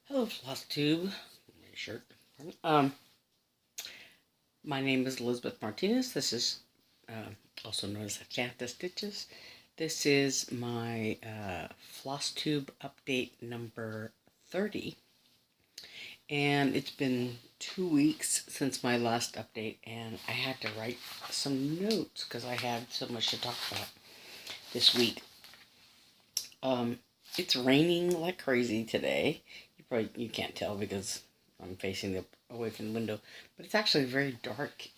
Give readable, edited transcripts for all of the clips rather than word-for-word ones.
Hello, Flosstube. Shirt. Um, my name is Elizabeth Martinez. This is also known as phantastitches. This is my Flosstube update number 30, and it's been 2 weeks since my last update, and I had to write some notes because I had so much to talk about this week. It's raining like crazy today. You can't tell because I'm facing away from the window, but it's actually very dark.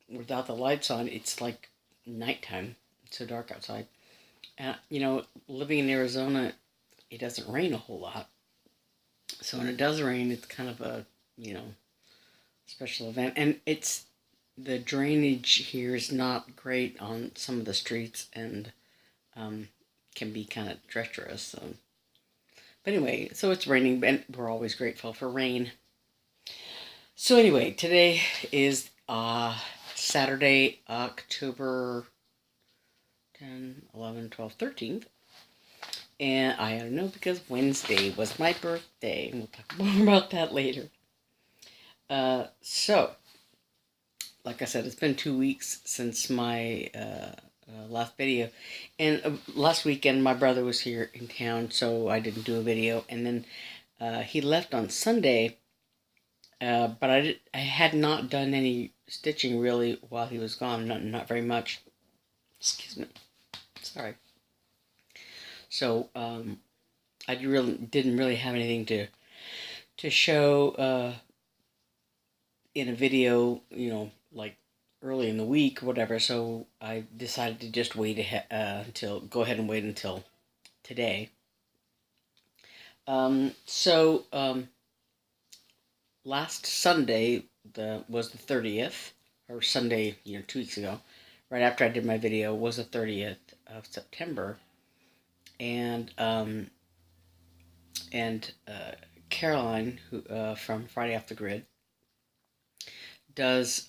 Without the lights on, it's like nighttime. It's so dark outside. And living in Arizona, it doesn't rain a whole lot. So when it does rain, it's kind of a special event, and the drainage here is not great on some of the streets, and can be kind of treacherous. So. But anyway, so it's raining, and we're always grateful for rain. So anyway, today is Saturday, October 10, 11, 12, 13th. And I don't know because Wednesday was my birthday. And we'll talk more about that later. So, like I said, it's been 2 weeks since my last video, and last weekend my brother was here in town, so I didn't do a video, and then he left on Sunday, but I had not done any stitching really while he was gone, not very much. Excuse me, sorry. So I didn't really have anything to show in a video, like early in the week or whatever, so I decided to just go ahead and wait until today. Last Sunday was the 30th, or Sunday, 2 weeks ago, right after I did my video, was the 30th of September, and Caroline, who from Friday Off the Grid, does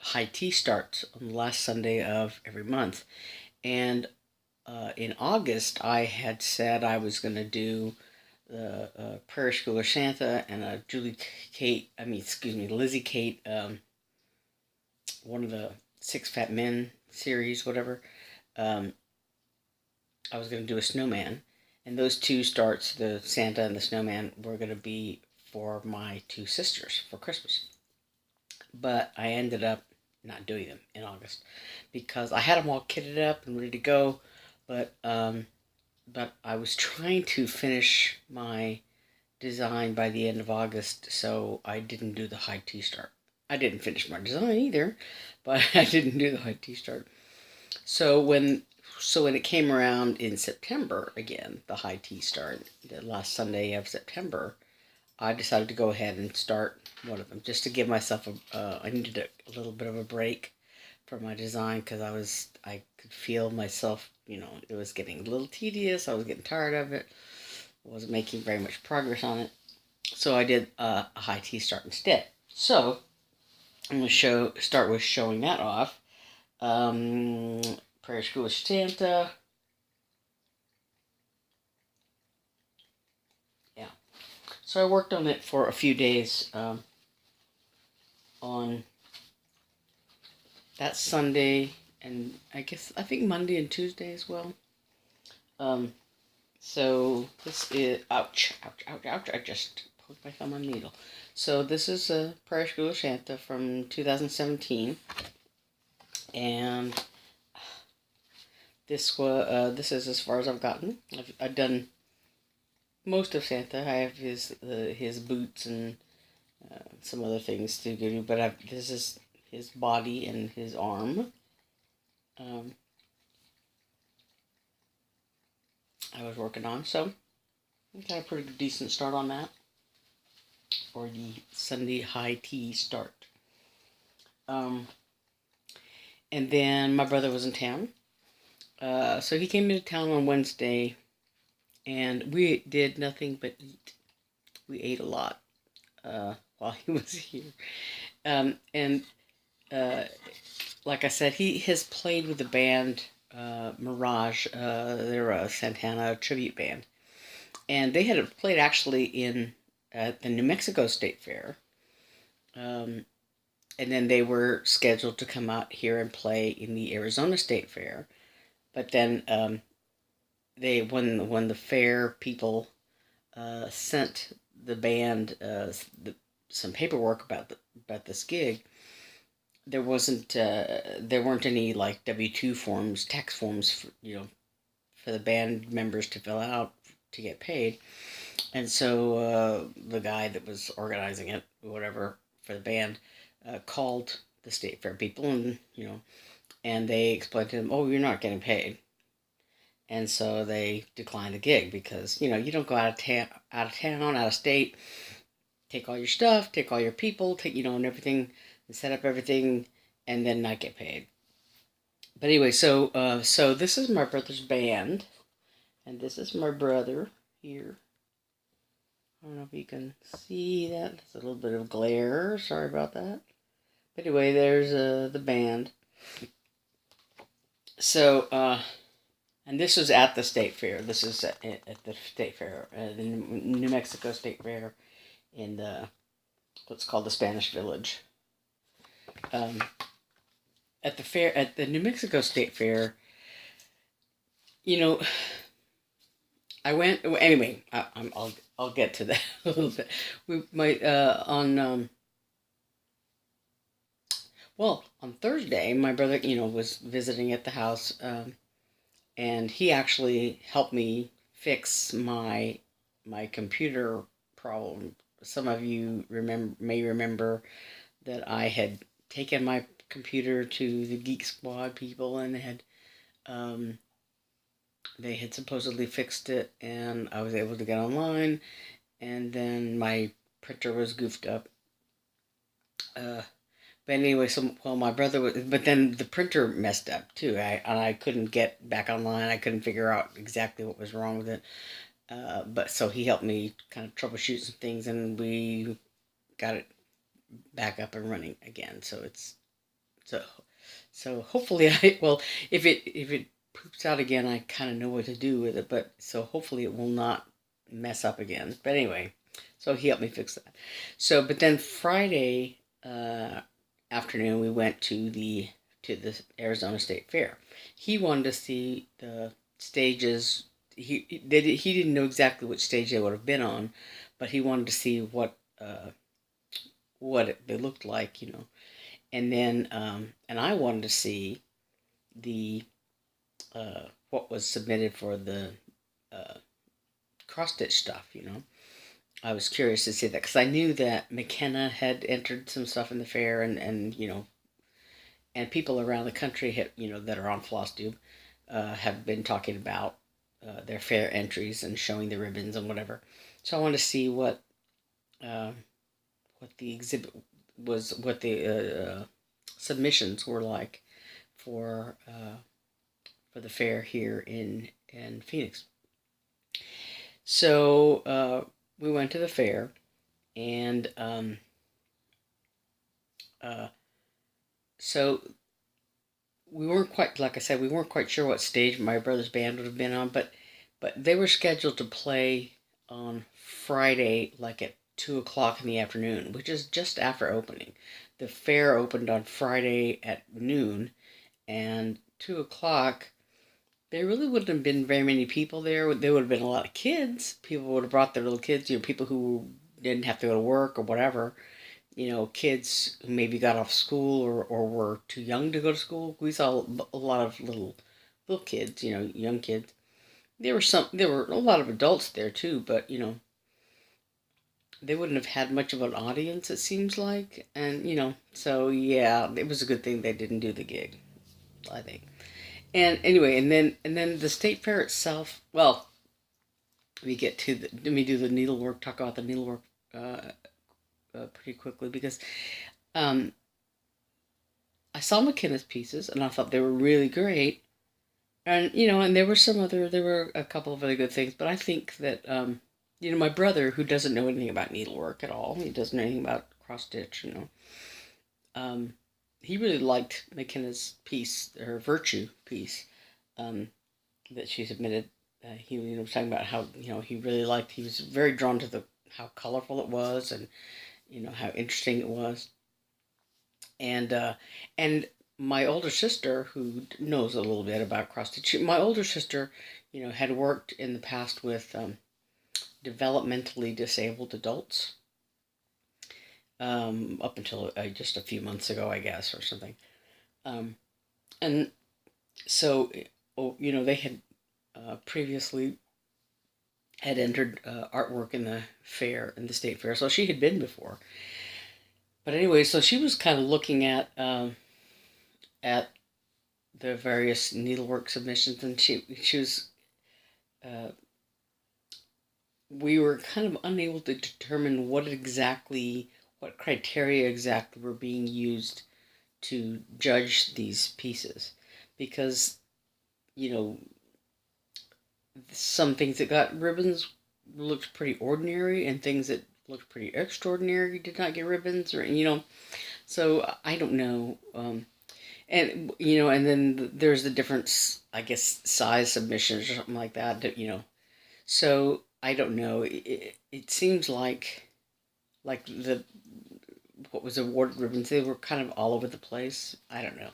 high tea starts on the last Sunday of every month. And in August, I had said I was going to do the Prairie Schooler Santa and a Lizzie Kate, one of the Six Fat Men series, whatever. I was going to do a snowman. And those two starts, the Santa and the snowman, were going to be for my two sisters for Christmas. But I ended up not doing them in August because I had them all kitted up and ready to go, but I was trying to finish my design by the end of August, so I didn't do the high tea start. I didn't finish my design either, but I didn't do the high tea start. So when it came around in September again, the high tea start, the last Sunday of September, I decided to go ahead and start one of them, just to give myself I needed a little bit of a break from my design, because I could feel myself, it was getting a little tedious, I was getting tired of it, I wasn't making very much progress on it, so I did a high tea start instead. So, I'm going to start with showing that off. Prairie Schooler Santa. So I worked on it for a few days on that Sunday, and I think Monday and Tuesday as well. So this is, ouch, I just poked my thumb on the needle. So this is a Prairie Schooler Santa from 2017, and this is as far as I've gotten. I've done most of Santa. I have his boots and some other things to do, but this is his body and his arm. I was working on, so I got a pretty decent start on that for the Sunday high tea start. And then my brother was in town, so he came into town on Wednesday. And we did nothing but eat. We ate a lot while he was here. Like I said, he has played with the band Mirage. They're a Santana tribute band, and they had played actually in at the New Mexico State Fair. Um, and then they were scheduled to come out here and play in the Arizona State Fair. But then they when the fair people sent the band some paperwork about this gig, there weren't any like W-2 forms, tax forms for, for the band members to fill out to get paid. And so the guy that was organizing it, whatever, for the band, called the state fair people, and and they explained to him, "Oh, you're not getting paid." And so they declined the gig because you don't go out of town, out of state, take all your stuff, take all your people, take and everything, and set up everything, and then not get paid. But anyway, so this is my brother's band, and this is my brother here. I don't know if you can see that. There's a little bit of glare. Sorry about that. But anyway, there's the band. So, and this was at the state fair. This is at the state fair, the New Mexico State Fair in what's called the Spanish Village. At the fair, at the New Mexico State Fair, I went anyway. I'll get to that a little bit. We might on on Thursday, my brother was visiting at the house, and he actually helped me fix my computer problem. Some of you may remember that I had taken my computer to the Geek Squad people, and they had supposedly fixed it, and I was able to get online, and then my printer was goofed up. But anyway, my brother was, but then the printer messed up too. I couldn't get back online. I couldn't figure out exactly what was wrong with it. But so he helped me kind of troubleshoot some things, and we got it back up and running again. So hopefully if it poops out again, I kind of know what to do with it. But so hopefully it will not mess up again. But anyway, so he helped me fix that. So but then Friday afternoon we went to the Arizona State Fair. He wanted to see the stages. He didn't know exactly which stage they would have been on, but he wanted to see what they looked like, and then and I wanted to see the what was submitted for the cross stitch stuff. I was curious to see that because I knew that McKenna had entered some stuff in the fair, and and people around the country that are on Flosstube have been talking about their fair entries and showing the ribbons and whatever. So I wanted to see what the exhibit was, what the submissions were like for the fair here in Phoenix. So we went to the fair, and so we weren't quite, like I said, we weren't quite sure what stage my brother's band would have been on, but they were scheduled to play on Friday, like at 2:00 in the afternoon, which is just after opening. The fair opened on Friday at noon, and 2:00. There really wouldn't have been very many people there. There would have been a lot of kids. People would have brought their little kids. People who didn't have to go to work or whatever. Kids who maybe got off school or were too young to go to school. We saw a lot of little kids, young kids. There were a lot of adults there too, but they wouldn't have had much of an audience, it seems like. And so yeah, it was a good thing they didn't do the gig, I think. And anyway, and then the state fair itself. Well, let me do the needlework. Talk about the needlework pretty quickly because I saw McKenna's pieces and I thought they were really great. And and there were a couple of other good things, but I think that my brother, who doesn't know anything about needlework at all, he doesn't know anything about cross stitch, he really liked McKenna's piece, her Virtue piece. that she submitted. He was talking about how he really liked. He was very drawn to the how colorful it was, and how interesting it was. And my older sister, who knows a little bit about cross stitch, my older sister, had worked in the past with developmentally disabled adults, up until just a few months ago, I guess, or something. Um, and so, they had previously had entered artwork in the fair, in the state fair, so she had been before. But anyway, so she was kind of looking at the various needlework submissions, and she was we were kind of unable to determine what criteria exactly were being used to judge these pieces, because you know some things that got ribbons looked pretty ordinary, and things that looked pretty extraordinary did not get ribbons, or so I don't know. And then there's the different, I guess, size submissions or something like that. So I don't know. It seems like the what was awarded ribbons, they were kind of all over the place. I don't know,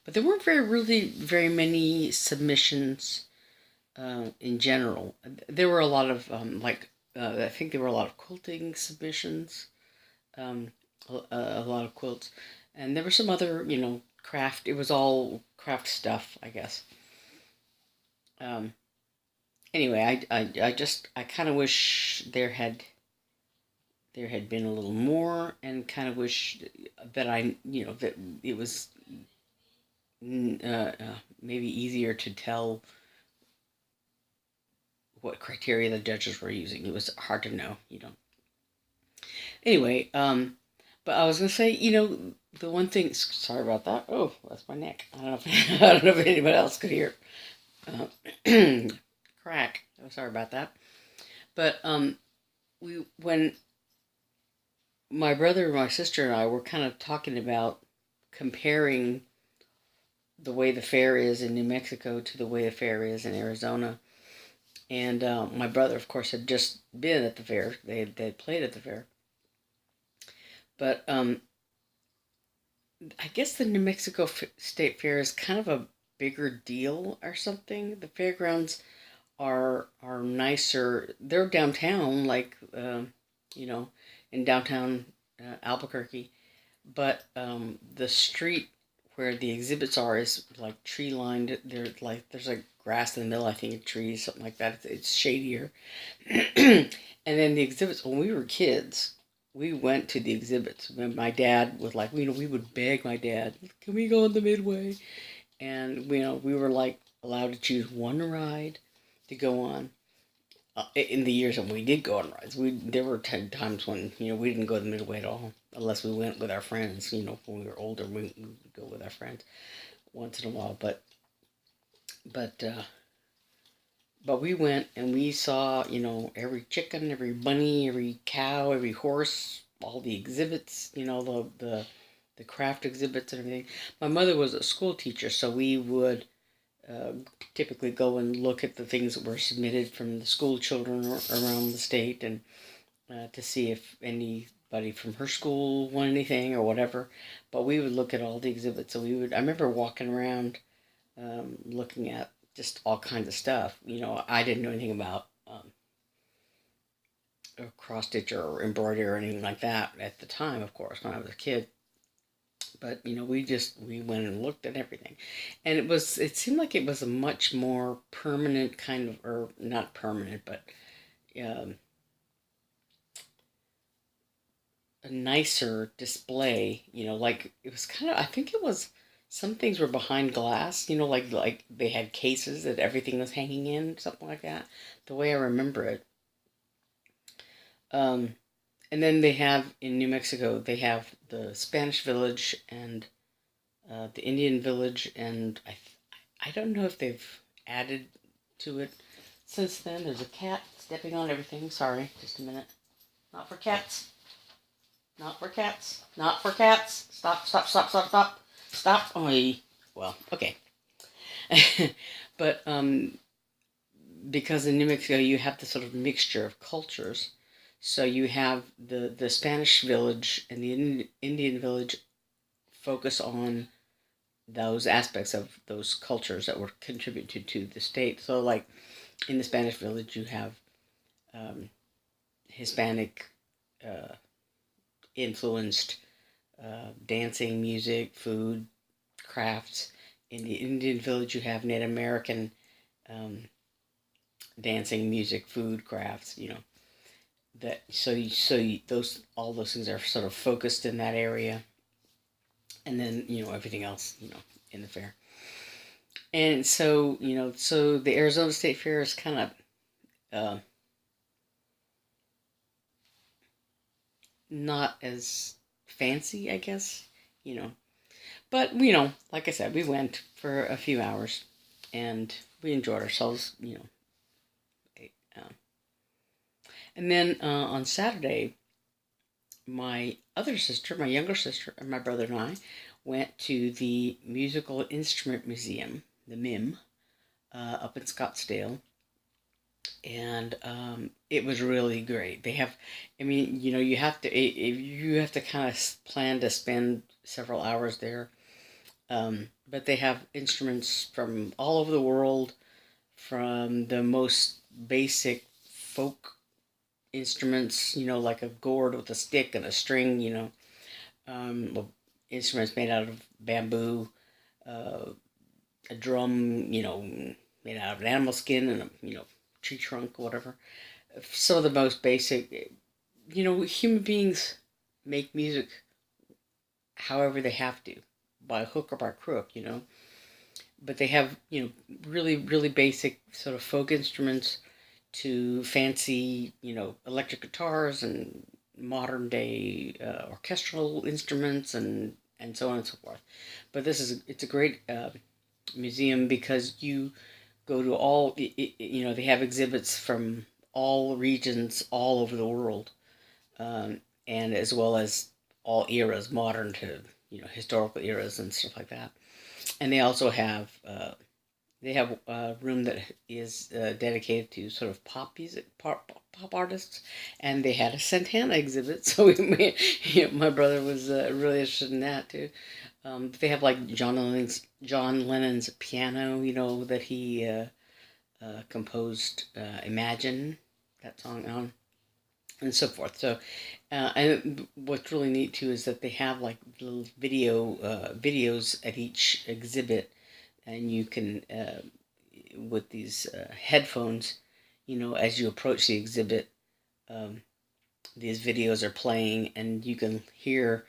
but there weren't really very many submissions in general. There were a lot of I think there were a lot of quilting submissions, a lot of quilts, and there were some other craft. It was all craft stuff, I guess. Um, anyway, I kind of wish there had been a little more, and kind of wish that that it was maybe easier to tell what criteria the judges were using. It was hard to know. Anyway, but I was gonna say, the one thing. Sorry about that. Oh, that's my neck. I don't know if I don't know if anybody else could hear. Crack. Oh, sorry about that. But when my brother, my sister, and I were kind of talking about comparing the way the fair is in New Mexico to the way the fair is in Arizona. And my brother, of course, had just been at the fair. They had played at the fair. But I guess the New Mexico State Fair is kind of a bigger deal or something. The fairgrounds are nicer. They're downtown, like in downtown Albuquerque, but the street where the exhibits are is like tree lined. There's like grass in the middle, I think, trees, something like that. It's shadier. And then the exhibits, when we were kids, we went to the exhibits. When my dad was like, we would beg my dad, can we go on the Midway? And we were like allowed to choose one ride to go on. In the years that we did go on rides, there were 10 times when we didn't go to the Midway at all, unless we went with our friends. When we were older, we would go with our friends once in a while. But but we went and we saw every chicken, every bunny, every cow, every horse, all the exhibits. The craft exhibits and everything. My mother was a school teacher, so we would uh, typically go and look at the things that were submitted from the school children around the state, and to see if anybody from her school won anything or whatever. But we would look at all the exhibits. So I remember walking around, looking at just all kinds of stuff. I didn't know anything about cross stitch or embroidery or anything like that at the time, of course, when I was a kid. But we went and looked at everything, and it seemed like it was a much more permanent kind of, or not permanent, but um, a nicer display. Like it was kind of, I think it was, some things were behind glass. Like they had cases that everything was hanging in, something like that. The way I remember it. Um, and then they have in New Mexico, they have the Spanish Village and the Indian Village, and I don't know if they've added to it since then. There's a cat stepping on everything. Sorry, just a minute. Not for cats. Not for cats. Not for cats. Stop, stop, stop, stop, stop. Stop. Oh, well, okay. But because in New Mexico you have this sort of mixture of cultures. So you have the Spanish village and the Indian village focus on those aspects of those cultures that were contributed to the state. So, like in the Spanish village, you have Hispanic influenced dancing, music, food, crafts. In the Indian village, you have Native American um, dancing, music, food, crafts. That those all those things are sort of focused in that area, and then everything else in the fair. And so the Arizona State Fair is kind of uh, not as fancy, I guess. You know, but like I said, we went for a few hours, and we enjoyed ourselves. Um, and then on Saturday, my other sister, my younger sister, and my brother and I went to the Musical Instrument Museum, the MIM, up in Scottsdale, and it was really great. They have, I mean, you have to kind of plan to spend several hours there, but they have instruments from all over the world, from the most basic folk instruments, like a gourd with a stick and a string, instruments made out of bamboo, uh, a drum, made out of an animal skin and a, tree trunk, whatever. Some of the most basic, human beings make music however they have to, by hook or by crook, But they have, really, really basic sort of folk instruments to fancy, electric guitars and modern day orchestral instruments and so on and so forth. But it's a great museum because you go to they have exhibits from all regions all over the world, and as well as all eras, modern to historical eras and stuff like that. And they have a room that is dedicated to sort of pop music, pop artists, and they had a Santana exhibit. So my brother was really interested in that too. They have like John Lennon's piano, that he composed "Imagine," that song on, and so forth. So, and what's really neat too is that they have like little videos at each exhibit, and you can with these headphones, as you approach the exhibit, um, these videos are playing, and you can hear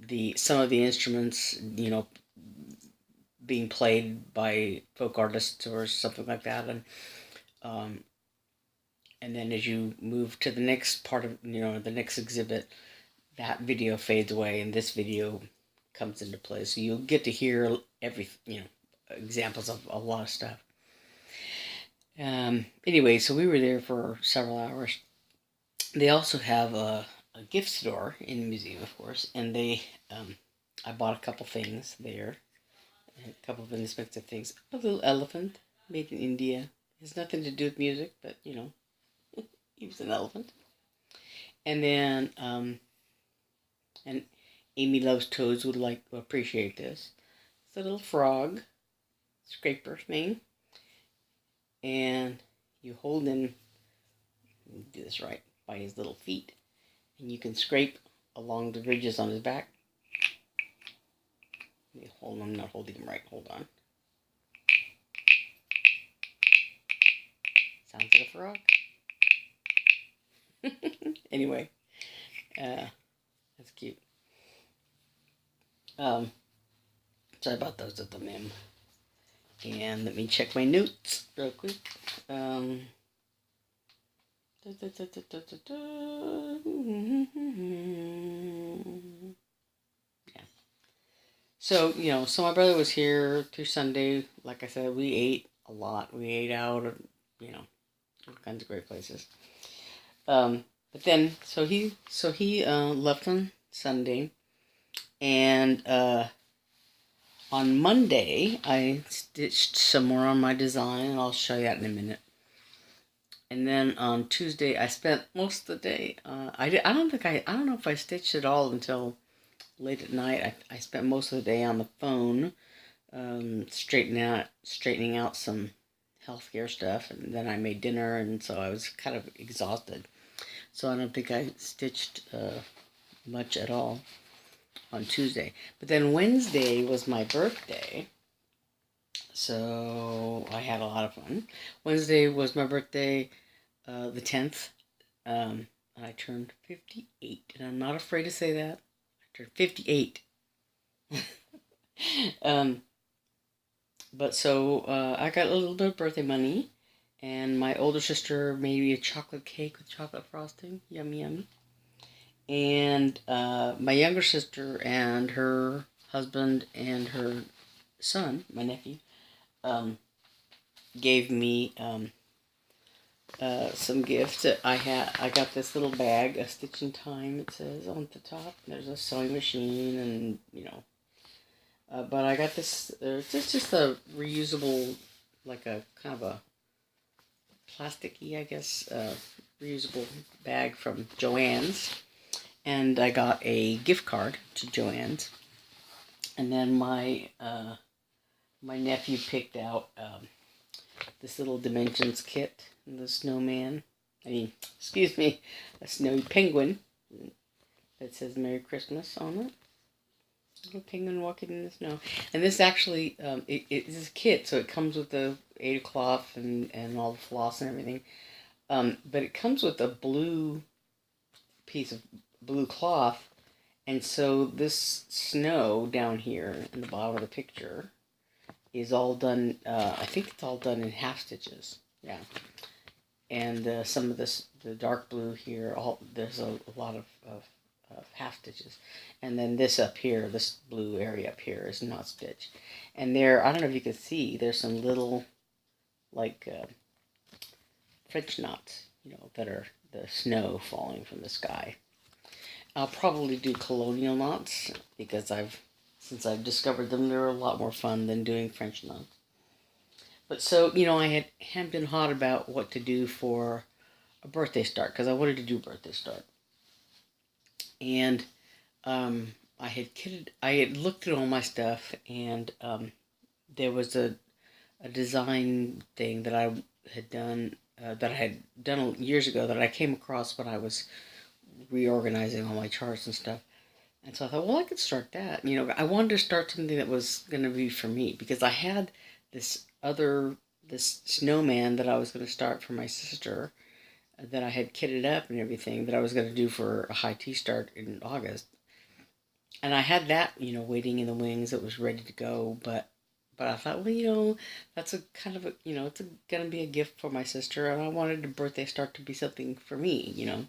the some of the instruments, being played by folk artists or something like that, um, and then as you move to the next part of the next exhibit, that video fades away and this video comes into play. So you'll get to hear examples of a lot of stuff. Anyway, so we were there for several hours. They also have a gift store in the museum, of course, and I bought a couple things there, a couple of inexpensive things. A little elephant made in India. It has nothing to do with music, but he was an elephant. And then, and Amy Loves Toads would appreciate this. It's a little frog scraper thing, and you hold him. Do this right by his little feet, and you can scrape along the ridges on his back. I'm not holding him right. Hold on. Sounds like a frog. Anyway, that's cute. Sorry about those at the MIM. And let me check my notes real quick. Yeah. So, so my brother was here through Sunday. Like I said, we ate a lot. We ate out, all kinds of great places. But then, so he left on Sunday, and on Monday, I stitched some more on my design, and I'll show you that in a minute. And then on Tuesday, I spent most of the day. I don't know if I stitched it all until late at night. I spent most of the day on the phone, straightening out some healthcare stuff, and then I made dinner, and so I was kind of exhausted. So I don't think I stitched much at all on Tuesday. But then Wednesday was my birthday, so I had a lot of fun. Wednesday was my birthday, the 10th. I turned 58, and I'm not afraid to say that. I turned 58. But so I got a little bit of birthday money, and my older sister made me a chocolate cake with chocolate frosting. Yummy, yummy. And my younger sister and her husband and her son, my nephew, gave me some gifts. I got this little bag, a Stitching Time, it says on the top. There's a sewing machine, and but I got this. It's just a reusable, like a kind of a plasticky, I guess, reusable bag from Joann's. And I got a gift card to Joann's. And then my nephew picked out this little dimensions kit, the snowman. A snowy penguin that says Merry Christmas on it. Little penguin walking in the snow. And this actually, it is a kit, so it comes with the 8 cloth and all the floss and everything. But it comes with a blue piece of blue cloth, and so this snow down here in the bottom of the picture is all done, I think it's all done in half stitches, yeah. And some of this, the dark blue here, there's a lot of half stitches. And then this up here, this blue area up here is not stitched. And there, I don't know if you can see, there's some little, like, French knots, that are the snow falling from the sky. I'll probably do colonial knots, because since I've discovered them, they're a lot more fun than doing French knots. But so, I had hemmed and hawed about what to do for a birthday start, because I wanted to do a birthday start. And I had looked at all my stuff, and there was a design thing that I had done years ago that I came across when I was reorganizing all my charts and stuff. And so I thought, well, I could start that. I wanted to start something that was going to be for me, because I had this snowman that I was going to start for my sister, that I had kitted up and everything, that I was going to do for a high tea start in August. And I had that, waiting in the wings. It was ready to go, but I thought, well, that's a kind of it's going to be a gift for my sister, and I wanted the birthday start to be something for me,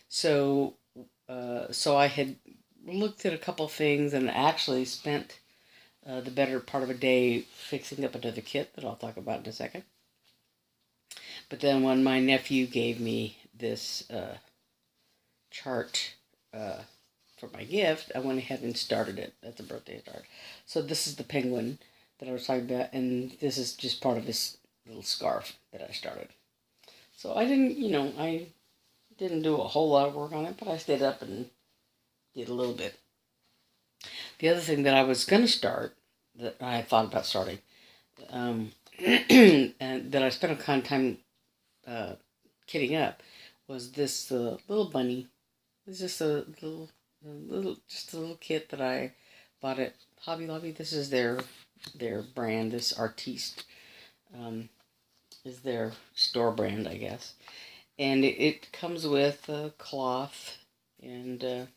So, I had looked at a couple things, and actually spent the better part of a day fixing up another kit that I'll talk about in a second. But then when my nephew gave me this chart for my gift, I went ahead and started it at the birthday start. So this is the penguin that I was talking about, and this is just part of this little scarf that I started. So I didn't do a whole lot of work on it, but I stayed up and did a little bit. The other thing that I was going to start, that I thought about starting, and that I spent a kind of time kitting up, was this little bunny. It's just a little kit that I bought at Hobby Lobby. This is their brand. This Artiste is their store brand, I guess. And it comes with a cloth and a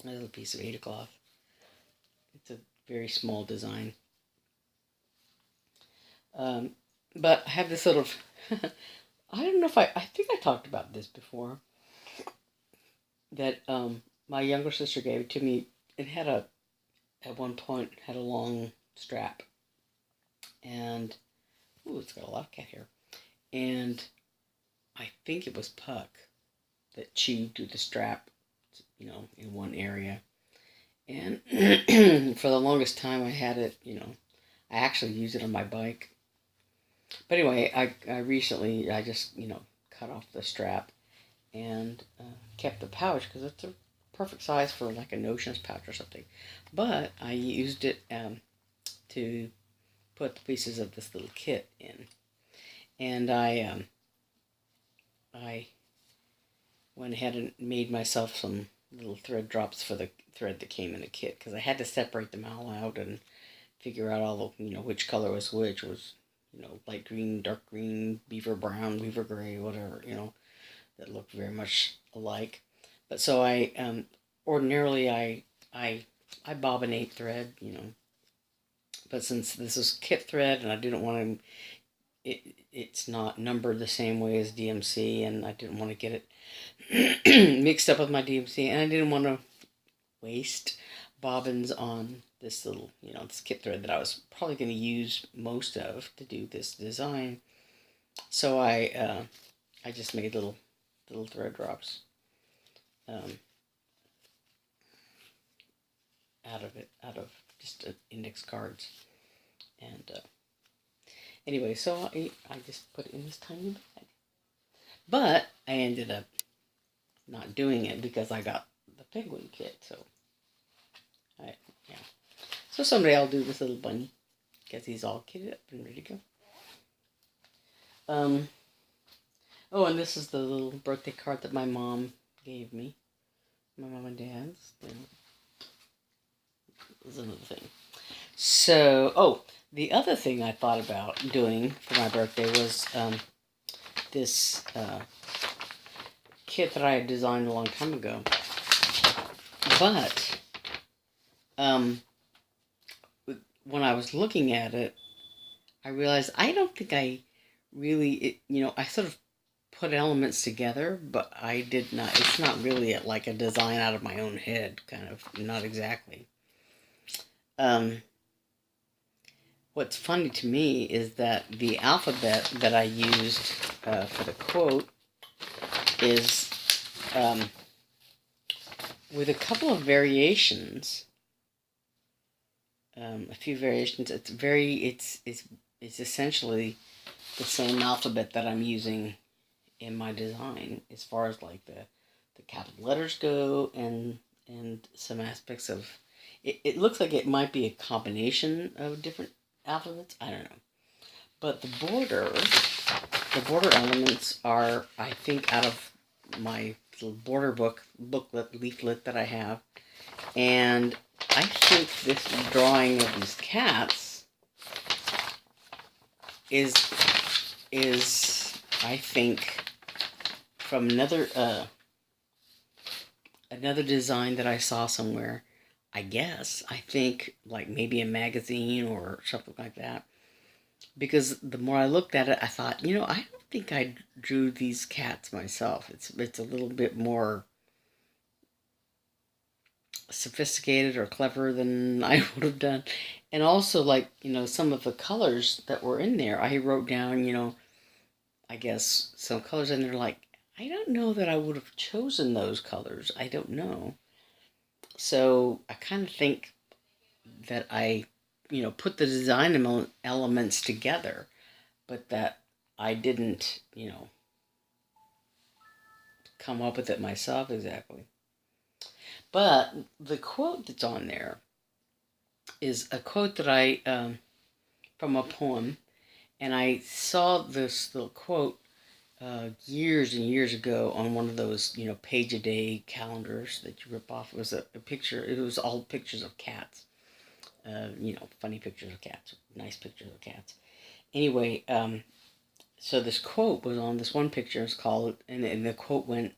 little piece of 8 cloth. It's a very small design. But I have this sort of, I don't know if I think I talked about this before, that my younger sister gave it to me. It had at one point had a long strap, and it's got a lot of cat hair, and I think it was Puck that chewed through the strap, in one area. And for the longest time, I had it, I actually used it on my bike. But anyway, I recently, I just, cut off the strap and kept the pouch because it's a perfect size for like a notions pouch or something. But I used it to put the pieces of this little kit in. And I went ahead and made myself some little thread drops for the thread that came in the kit because I had to separate them all out and figure out all the, which color was which. Was, light green, dark green, beaver brown, beaver gray, whatever, that looked very much alike. But so I, ordinarily I bobbinate thread, but since this is kit thread and I didn't want to, it's not numbered the same way as DMC, and I didn't want to get it mixed up with my DMC, and I didn't want to waste bobbins on this little, this kit thread that I was probably going to use most of to do this design. So I just made little thread drops out of just index cards, and anyway, so I just put it in this tiny bag. But I ended up not doing it because I got the penguin kit, so yeah. So someday I'll do this little bunny because he's all kitted up and ready to go. Oh, and this is the little birthday card that my mom gave me. My mom and dad's. This is another thing. So, the other thing I thought about doing for my birthday was this kit that I had designed a long time ago. But when I was looking at it, I realized I don't think I really, I sort of put elements together, but I did not. It's not really like a design out of my own head, kind of, not exactly. What's funny to me is that the alphabet that I used for the quote is with a couple of variations, a few variations. It's essentially the same alphabet that I'm using in my design, as far as like the capital letters go, and some aspects of it looks like it might be a combination of different alphabets. I don't know. But the border elements are, I think, out of my little border leaflet that I have. And I think this drawing of these cats is I think from another design that I saw somewhere. I think like maybe a magazine or something like that. Because the more I looked at it, I thought, I don't think I drew these cats myself. It's a little bit more sophisticated or clever than I would have done. And also, like, some of the colors that were in there, I wrote down, I guess some colors in there, like, I don't know that I would have chosen those colors. I don't know. So I kind of think that I, put the design elements together, but that I didn't, come up with it myself exactly. But the quote that's on there is a quote that I, from a poem, and I saw this little quote years and years ago on one of those, page a day calendars that you rip off. It was a picture. It was all pictures of cats. Funny pictures of cats, nice pictures of cats. Anyway, so this quote was on this one picture. It's called, and the quote went,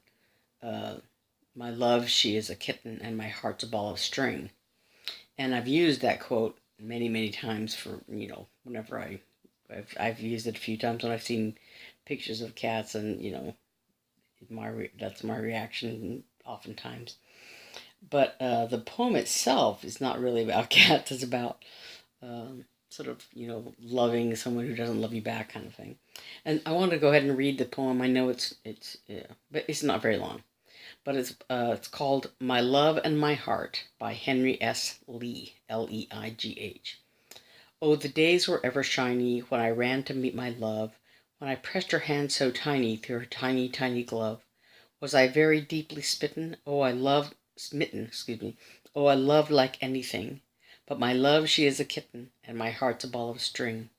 "My love, she is a kitten, and my heart's a ball of string." And I've used that quote many, many times for, whenever I've used it a few times when I've seen pictures of cats, and that's my reaction oftentimes. But the poem itself is not really about cats. It's about sort of, loving someone who doesn't love you back, kind of thing. And I want to go ahead and read the poem. I know it's but it's not very long. but it's called My Love and My Heart by Henry S. Lee, Leigh. Oh, the days were ever shiny when I ran to meet my love, when I pressed her hand so tiny through her tiny, tiny glove. Was I very deeply smitten. Oh, I loved like anything. But my love, she is a kitten, and my heart's a ball of string.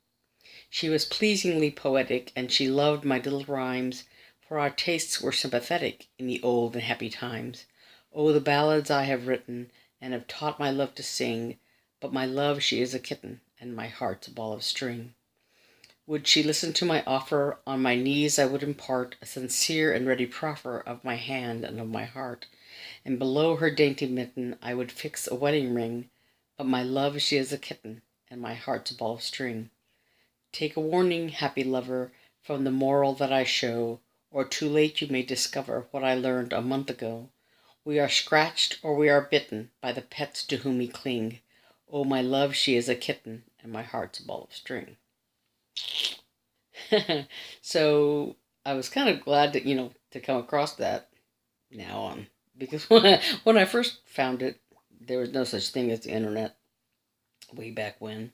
She was pleasingly poetic, and she loved my little rhymes, for our tastes were sympathetic in the old and happy times. Oh, the ballads I have written, and have taught my love to sing, but my love, she is a kitten, and my heart's a ball of string. Would she listen to my offer, on my knees I would impart a sincere and ready proffer of my hand and of my heart, and below her dainty mitten I would fix a wedding ring, but my love, she is a kitten, and my heart's a ball of string. Take a warning, happy lover, from the moral that I show, or too late you may discover what I learned a month ago. We are scratched or we are bitten by the pets to whom we cling. Oh, my love, she is a kitten, and my heart's a ball of string. So I was kind of glad to come across that now on, because when I first found it, there was no such thing as the internet way back when.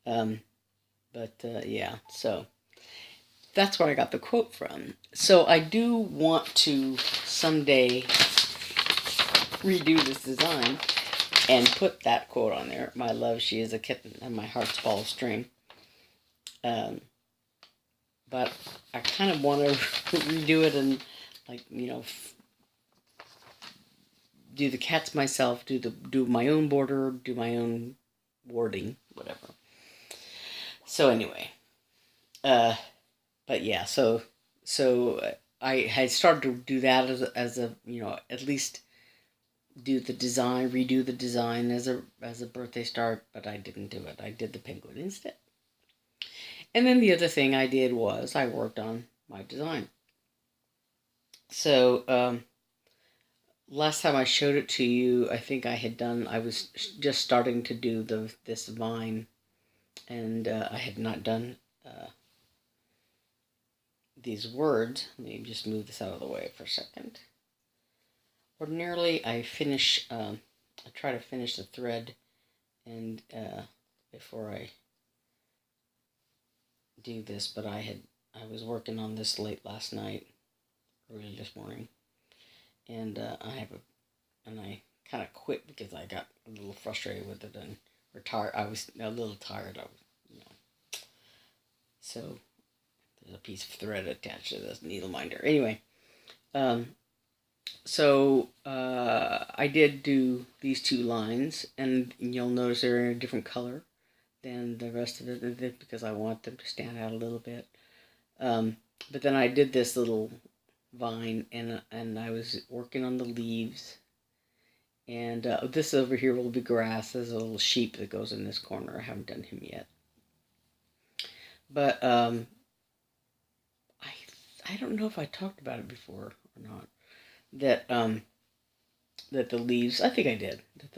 Yeah, so that's where I got the quote from. So I do want to someday redo this design and put that quote on there. My love, she is a kitten, and my heart's a ball of string. But I kind of want to redo it and, do the cats myself, do my own border, do my own wording, whatever. So anyway, but yeah, so I had started to do that as a at least redo the design as a birthday start, but I didn't do it. I did the penguin instead. And then the other thing I did was I worked on my design. So last time I showed it to you, I think I was just starting to do this vine, and I had not done these words. Let me just move this out of the way for a second. Ordinarily, I try to finish the thread, and before I do this, but I was working on this late last night, early this morning, and I kind of quit because I got a little frustrated with it and retired. I was a little tired. So there's a piece of thread attached to this needle minder. Anyway, so I did do these two lines, and you'll notice they're in a different color than the rest of it because I want them to stand out a little bit. But then I did this little vine, and I was working on the leaves. And this over here will be grass. There's a little sheep that goes in this corner. I haven't done him yet. But I don't know if I talked about it before or not. That the leaves, I think I did. That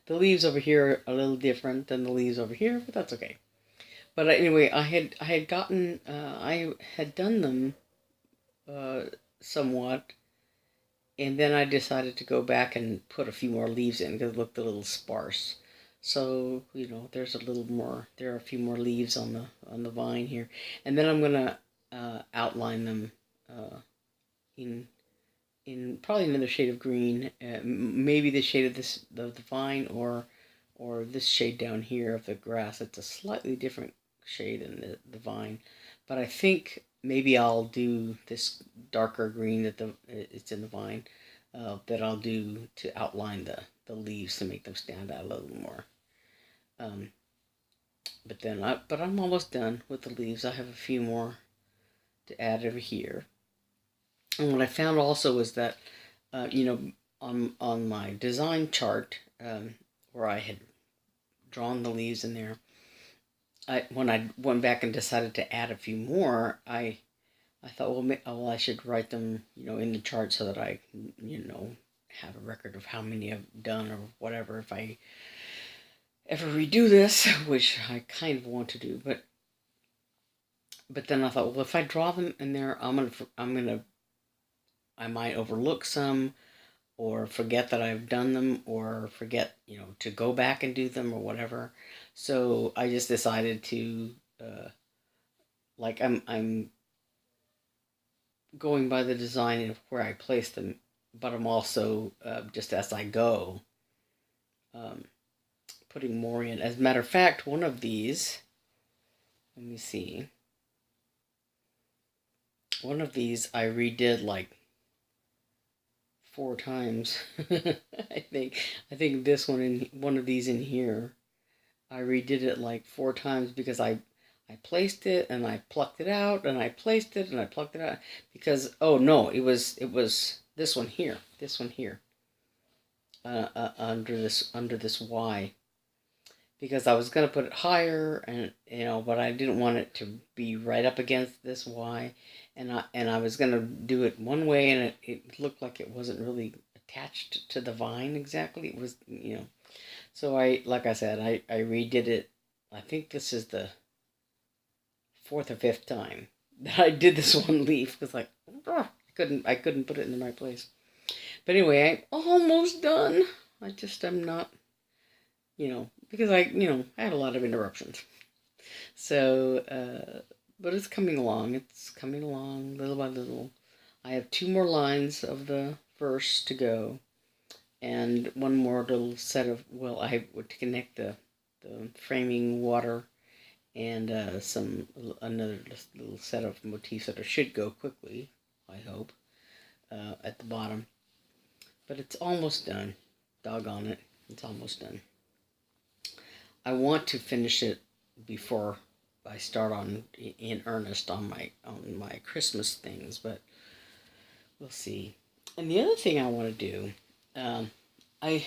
the leaves over here are a little different than the leaves over here, but that's okay. But anyway, I had gotten I had done them somewhat, and then I decided to go back and put a few more leaves in because it looked a little sparse. So there's a little more. There are a few more leaves on the vine here, and then I'm gonna outline them in probably another shade of green, maybe the shade of the vine, or this shade down here of the grass. It's a slightly different shade than the vine, but I think maybe I'll do this darker green that it's in the vine, that I'll do to outline the leaves to make them stand out a little more. But I'm almost done with the leaves. I have a few more to add over here. And what I found also was that, on my design chart, where I had drawn the leaves in there, when I went back and decided to add a few more, I thought, well, I should write them, in the chart so that I, have a record of how many I've done or whatever if I ever redo this, which I kind of want to do, but then I thought, well, if I draw them in there, I'm gonna I might overlook some, or forget that I've done them, or forget, to go back and do them or whatever. So I just decided to, like, I'm going by the design of where I place them, but I'm also, just as I go, um, putting more in. As a matter of fact, one of these, let me see, one of these I redid like 4 times. I think this one, in one of these in here, I redid it like 4 times because I placed it and I plucked it out, and I placed it and I plucked it out, because, oh no, it was this one here, under this Y, because I was gonna put it higher, and but I didn't want it to be right up against this Y, and I was gonna do it one way, and it looked like it wasn't really attached to the vine exactly. It was, so like I said, I redid it. I think this is the fourth or fifth time that I did this one leaf. It's like, I couldn't put it in the right place. But anyway, I'm almost done. I just am not, because I had a lot of interruptions. So, but it's coming along. It's coming along little by little. I have 2 more lines of the verse to go, and one more little set of, well, I would connect the framing water, and another little set of motifs that should go quickly, I hope, at the bottom. But it's almost done. Doggone it, it's almost done. I want to finish it before I start in earnest on my Christmas things, but we'll see. And the other thing I want to do, I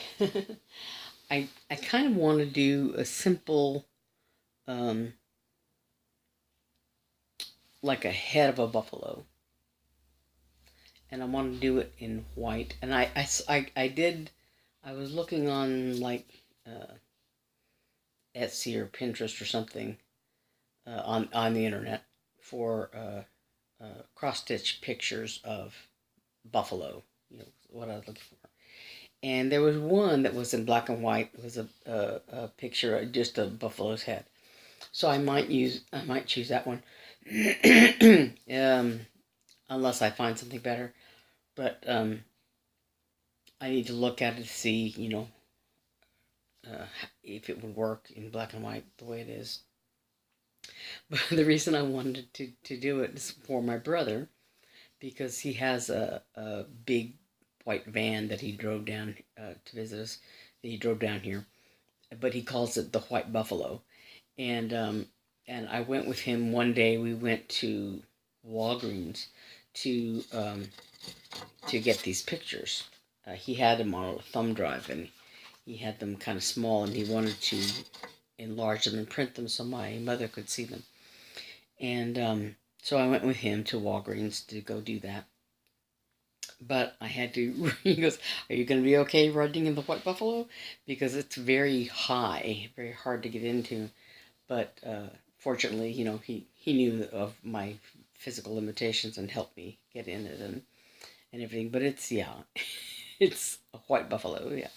I kind of want to do a simple, um, like a head of a buffalo, and I want to do it in white. And I did. I was looking on, like, Etsy or Pinterest or something, on the internet, for cross stitch pictures of buffalo. What I was looking for, and there was one that was in black and white. It was a picture of just a buffalo's head. So I might choose that one, unless I find something better. But I need to look at it to see, if it would work in black and white the way it is. But the reason I wanted to do it is for my brother, because he has a big white van that he drove down, to visit us. He drove down here, but he calls it the White Buffalo. And I went with him one day. We went to Walgreens to get these pictures. He had them on a thumb drive, and he had them kind of small, and he wanted to enlarge them and print them so my mother could see them. And so I went with him to Walgreens to go do that. But I had to. He goes, "Are you going to be okay riding in the White Buffalo? Because it's very high, very hard to get into." But fortunately, he knew of my physical limitations and helped me get in it, and everything. But it's, yeah, it's a White Buffalo, yeah.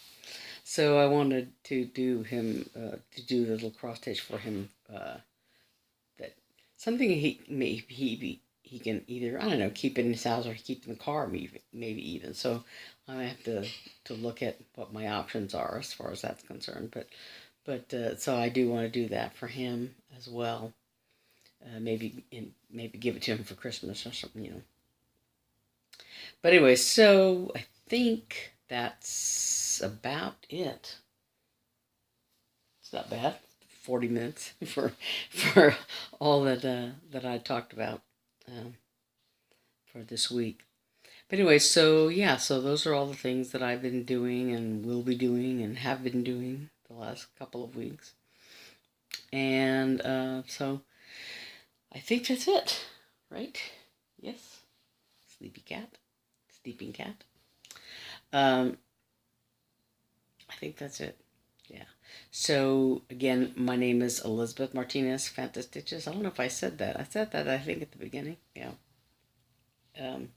So I wanted to do the little cross stitch for him. That something he can either, I don't know, keep in his house or keep in the car, maybe even. So I have to look at what my options are as far as that's concerned. But so I do want to do that for him as well. Maybe give it to him for Christmas or something. But anyway, so I think that's about it. It's not bad. 40 minutes for all that I talked about, for this week. But anyway, so yeah, so those are all the things that I've been doing and will be doing and have been doing the last couple of weeks. And so I think that's it, right? Yes. Sleeping cat. I think that's it. Yeah. So again, my name is Elizabeth Martinez, phantastitches. I don't know if I said that. I said that, I think, at the beginning. Yeah. Um,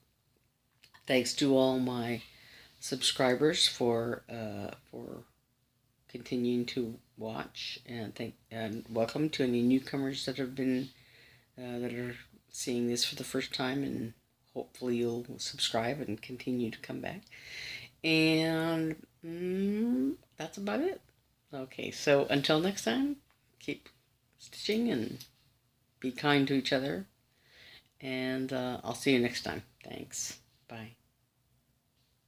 Thanks to all my subscribers for continuing to watch, and welcome to any newcomers that have been that are seeing this for the first time, and hopefully you'll subscribe and continue to come back. And that's about it. Okay, so until next time, keep stitching and be kind to each other, and I'll see you next time. Thanks. Bye.